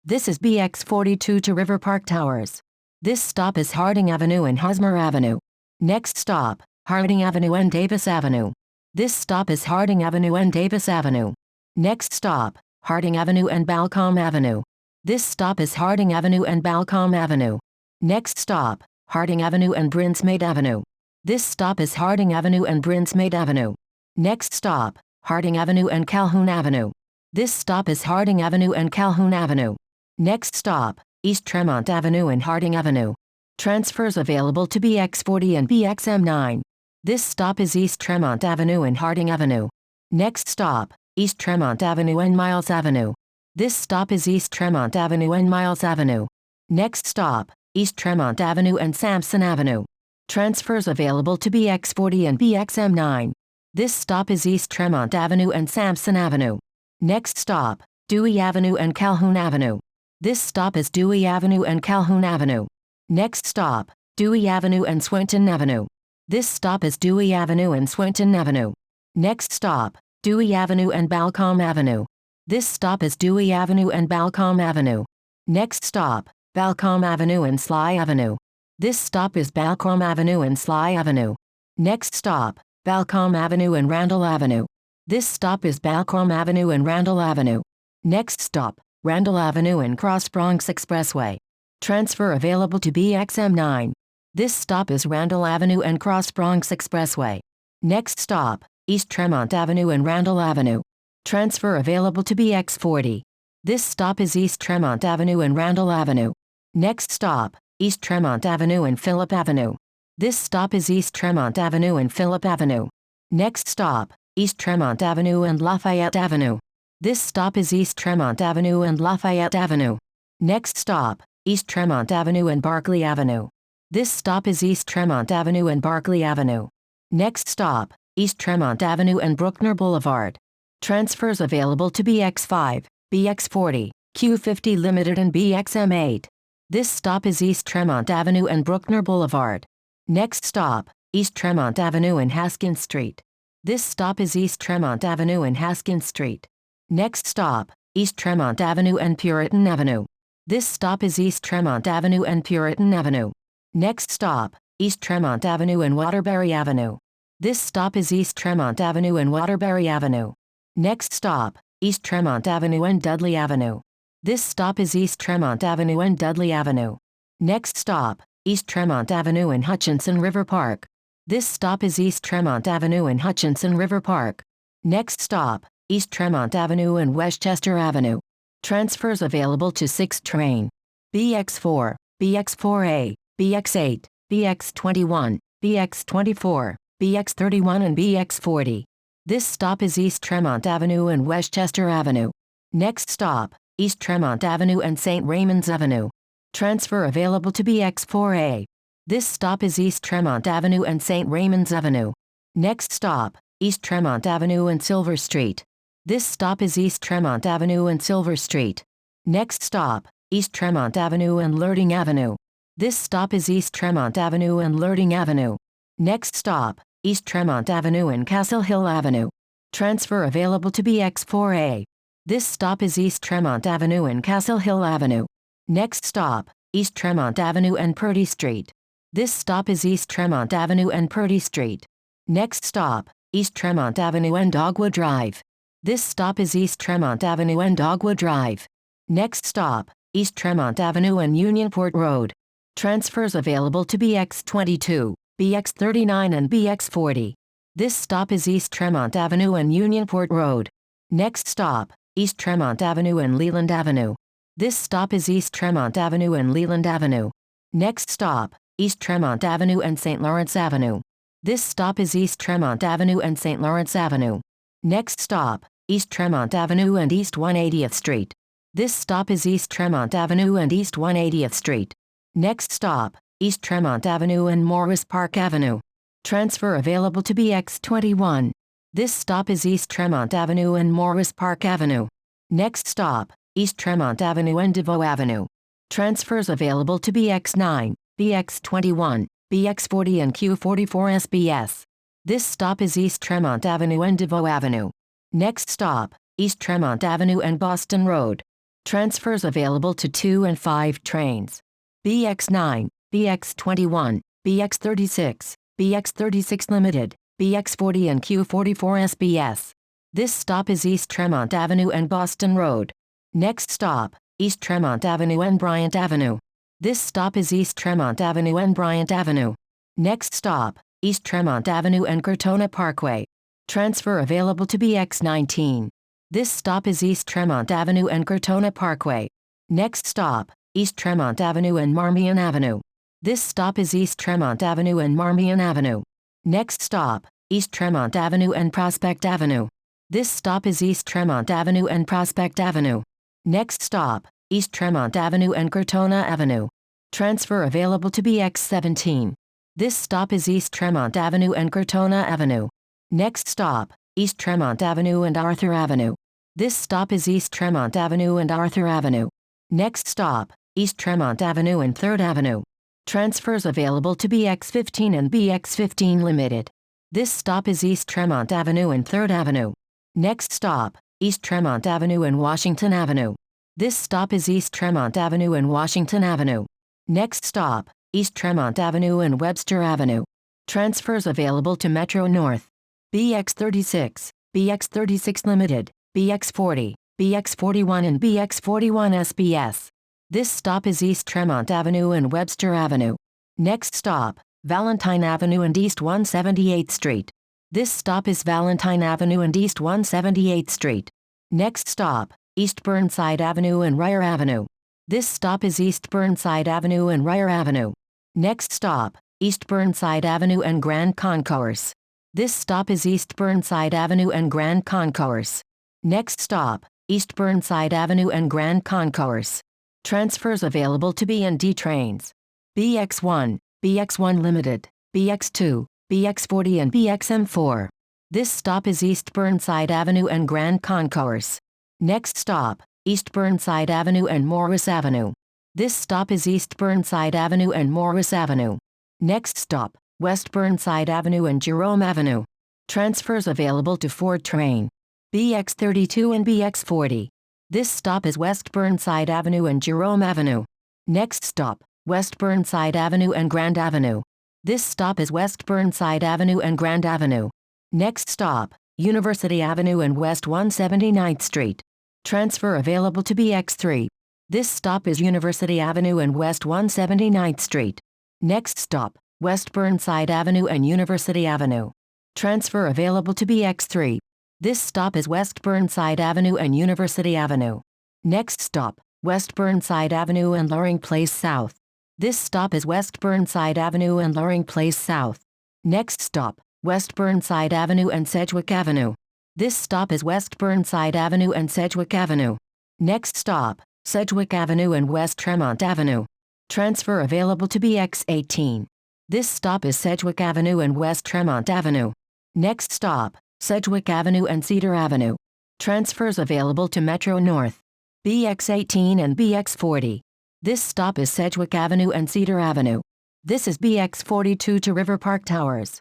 This is Bx42 to River Park Towers. This stop is Harding Avenue and Hosmer Avenue. Next stop, Harding Avenue and Davis Avenue. This stop is Harding Avenue and Davis Avenue. Next stop, Harding Avenue and Balcom Avenue. This stop is Harding Avenue and Balcom Avenue. Next stop, Harding Avenue and Brinsmead Avenue. This stop is Harding Avenue and Brinsmead Avenue. Next stop, Harding Avenue and Calhoun Avenue. This stop is Harding Avenue and Calhoun Avenue. Next stop, East Tremont Avenue and Harding Avenue. Transfers available to Bx40 and BXM9. This stop is East Tremont Avenue and Harding Avenue. Next stop, East Tremont Avenue and Miles Avenue. This stop is East Tremont Avenue and Miles Avenue. Next stop, East Tremont Avenue and Sampson Avenue. Transfers available to Bx40 and BXM9. This stop is East Tremont Avenue and Sampson Avenue. Next stop, Dewey Avenue and Calhoun Avenue. This stop is Dewey Avenue and Calhoun Avenue. Next stop, Dewey Avenue and Swinton Avenue. This stop is Dewey Avenue and Swinton Avenue. Next stop, Dewey Avenue and Balcom Avenue. This stop is Dewey Avenue and Balcom Avenue. Next stop, Balcom Avenue and Sly Avenue. This stop is Balcom Avenue and Sly Avenue. Next stop, Balcom Avenue and Randall Avenue. This stop is Balcom Avenue and Randall Avenue. Next stop, Randall Avenue and Cross Bronx Expressway. Transfer available to BXM9. This stop is Randall Avenue and Cross Bronx Expressway. Next stop, East Tremont Avenue and Randall Avenue. Transfer available to Bx40. This stop is East Tremont Avenue and Randall Avenue. Next stop, East Tremont Avenue and Phillip Avenue. This stop is East Tremont Avenue and Phillip Avenue. Next stop, East Tremont Avenue and Lafayette Avenue. This stop is East Tremont Avenue and Lafayette Avenue. Next stop, East Tremont Avenue and Barclay Avenue. This stop is East Tremont Avenue and Barclay Avenue. Next stop, East Tremont Avenue and Bruckner Boulevard. Transfers available to BX5, BX40, Q50 Limited and BXM8. This stop is East Tremont Avenue and Bruckner Boulevard. Next stop, East Tremont Avenue and Haskins Street. This stop is East Tremont Avenue and Haskins Street. Next stop, East Tremont Avenue and Puritan Avenue. This stop is East Tremont Avenue and Puritan Avenue. Next stop, East Tremont Avenue and Waterbury Avenue. This stop is East Tremont Avenue and Waterbury Avenue. Next stop, East Tremont Avenue and Dudley Avenue. This stop is East Tremont Avenue and Dudley Avenue. Next stop, East Tremont Avenue and Hutchinson River Park. This stop is East Tremont Avenue and Hutchinson River Park. Next stop, East Tremont Avenue and Westchester Avenue. Transfers available to 6 train. BX4, BX4A, BX8, BX21, BX24, BX31 and BX40. This stop is East Tremont Avenue and Westchester Avenue. Next stop, East Tremont Avenue and St. Raymond's Avenue. Transfer available to BX4A. This stop is East Tremont Avenue and St. Raymond's Avenue. Next stop, East Tremont Avenue and Silver Street. This stop is East Tremont Avenue and Silver Street. Next stop, East Tremont Avenue and Lerting Avenue. This stop is East Tremont Avenue and Lerting Avenue. Next stop, East Tremont Avenue and Castle Hill Avenue. Transfer available to BX4A. This stop is East Tremont Avenue and Castle Hill Avenue. Next stop, East Tremont Avenue and Purdy Street. This stop is East Tremont Avenue and Purdy Street. Next stop, East Tremont Avenue and Dogwood Drive. This stop is East Tremont Avenue and Dogwood Drive. Next stop, East Tremont Avenue and Unionport Road. Transfers available to Bx22, Bx39 and Bx40. This stop is East Tremont Avenue and Unionport Road. Next stop, East Tremont Avenue and Leland Avenue. This stop is East Tremont Avenue and Leland Avenue. Next stop, East Tremont Avenue and St. Lawrence Avenue. This stop is East Tremont Avenue and St. Lawrence Avenue. Next stop, East Tremont Avenue and East 180th Street. This stop is East Tremont Avenue and East 180th Street. Next stop, East Tremont Avenue and Morris Park Avenue. Transfer available to BX21. This stop is East Tremont Avenue and Morris Park Avenue. Next stop, East Tremont Avenue and DeVoe Avenue. Transfers available to BX9, BX21, BX40 and Q44 SBS. This stop is East Tremont Avenue and DeVoe Avenue. Next stop, East Tremont Avenue and Boston Road. Transfers available to 2 and 5 trains. Bx9, Bx21, Bx36, Bx36 Limited, Bx40 and Q44 SBS. This stop is East Tremont Avenue and Boston Road. Next stop, East Tremont Avenue and Bryant Avenue. This stop is East Tremont Avenue and Bryant Avenue. Next stop, East Tremont Avenue and Cortona Parkway. Transfer available to Bx19. This stop is East Tremont Avenue and Cortona Parkway. Next stop, East Tremont Avenue and Marmion Avenue. This stop is East Tremont Avenue and Marmion Avenue. Next stop, East Tremont Avenue and Prospect Avenue. This stop is East Tremont Avenue and Prospect Avenue. Next stop, East Tremont Avenue and Cortona Avenue. Transfer available to Bx17. This stop is East Tremont Avenue and Cortona Avenue. Next stop, East Tremont Avenue and Arthur Avenue. This stop is East Tremont Avenue and Arthur Avenue. Next stop, East Tremont Avenue and 3rd Avenue. Transfers available to Bx15 and Bx15 Limited. This stop is East Tremont Avenue and 3rd Avenue. Next stop, East Tremont Avenue and Washington Avenue. This stop is East Tremont Avenue and Washington Avenue. Next stop, East Tremont Avenue and Webster Avenue. Transfers available to Metro North. Bx36, Bx36 Limited, Bx40, Bx41 and Bx41 SBS. This stop is East Tremont Avenue and Webster Avenue. Next stop, Valentine Avenue and East 178th Street. This stop is Valentine Avenue and East 178th Street. Next stop, East Burnside Avenue and Ryer Avenue. This stop is East Burnside Avenue and Ryer Avenue. Next stop, East Burnside Avenue and Grand Concourse. This stop is East Burnside Avenue and Grand Concourse. Next stop, East Burnside Avenue and Grand Concourse. Transfers available to B&D trains. Bx1, Bx1 Limited, Bx2, Bx40 and BXM4. This stop is East Burnside Avenue and Grand Concourse. Next stop, East Burnside Avenue and Morris Avenue. This stop is East Burnside Avenue and Morris Avenue. Next stop, West Burnside Avenue and Jerome Avenue. Transfers available to 4 train. Bx32 and Bx40. This stop is West Burnside Avenue and Jerome Avenue. Next stop, West Burnside Avenue and Grand Avenue. This stop is West Burnside Avenue and Grand Avenue. Next stop, University Avenue and West 179th Street. Transfer available to Bx3. This stop is University Avenue and West 179th Street. Next stop, West Burnside Avenue and University Avenue. Transfer available to Bx3. This stop is West Burnside Avenue and University Avenue. Next stop, West Burnside Avenue and Loring Place South. This stop is West Burnside Avenue and Loring Place South. Next stop, West Burnside Avenue and Sedgwick Avenue. This stop is West Burnside Avenue and Sedgwick Avenue. Next stop, Sedgwick Avenue and West Tremont Avenue. Transfer available to Bx18. This stop is Sedgwick Avenue and West Tremont Avenue. Next stop, Sedgwick Avenue and Cedar Avenue. Transfers available to Metro North. Bx18 and Bx40. This stop is Sedgwick Avenue and Cedar Avenue. This is Bx42 to River Park Towers.